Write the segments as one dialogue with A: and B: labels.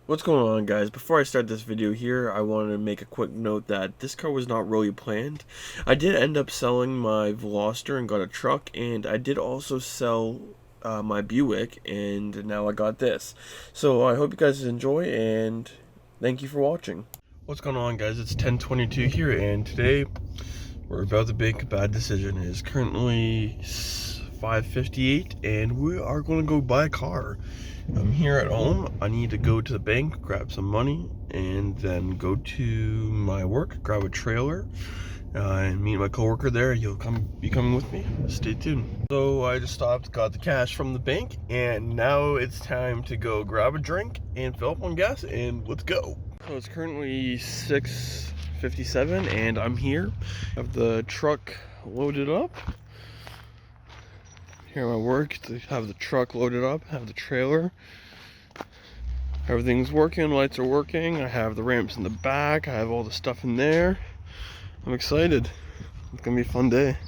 A: What's going on, guys? Before I start this video here, I wanted to make a quick note that this car was not really planned. I did end up selling my Veloster and got a truck, and I did also sell my Buick, and now I got this. So I hope you guys enjoy, and thank you for watching. What's going on, guys? It's 10:22 here, and today we're about to make a bad decision. It is currently 5:58, and we are going to go buy a car. I'm here at home. I need to go to the bank, grab some money, and then go to my work, grab a trailer, and meet my coworker there. You'll be coming with me. Stay tuned. So I just stopped, got the cash from the bank, and now it's time to go grab a drink and fill up on gas, and let's go. So it's currently 6:57, and I'm here. I have the truck loaded up. Here at my work, to have the truck loaded up, have the trailer. Everything's working, lights are working. I have the ramps in the back. I have all the stuff in there. I'm excited. It's gonna be a fun day.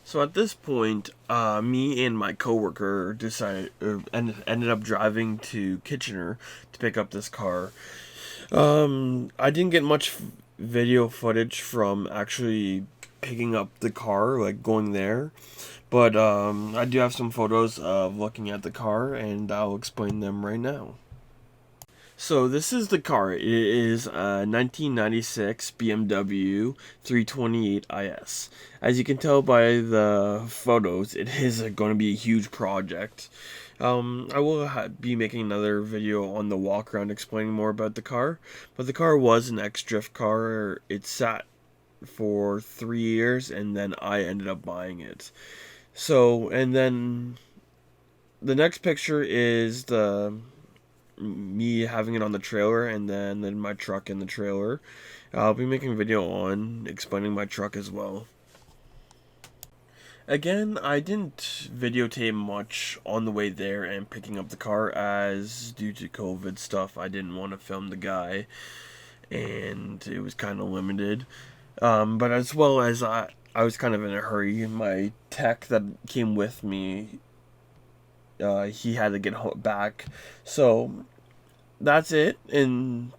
A: So at this point, me and my coworker ended up driving to Kitchener to pick up this car. I didn't get much video footage from actually picking up the car, like going there. But I do have some photos of looking at the car, and I'll explain them right now. So this is the car. It is a 1996 BMW 328 IS. As you can tell by the photos, it is going to be a huge project. I will be making another video on the walk around explaining more about the car. But the car was an ex-drift car. It sat for 3 years, and then I ended up buying it. So, and then the next picture is me having it on the trailer, and then my truck in the trailer. I'll be making a video on explaining my truck as well. Again, I didn't videotape much on the way there and picking up the car, as due to COVID stuff, I didn't want to film the guy, and it was kind of limited. But as well as I was kind of in a hurry. My tech that came with me, he had to get back. So that's it, and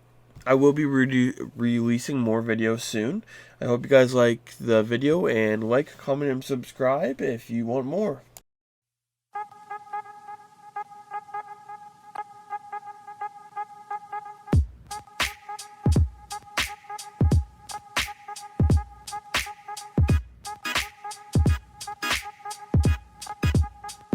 A: I will be releasing more videos soon. I hope you guys like the video, and like, comment, and subscribe if you want more.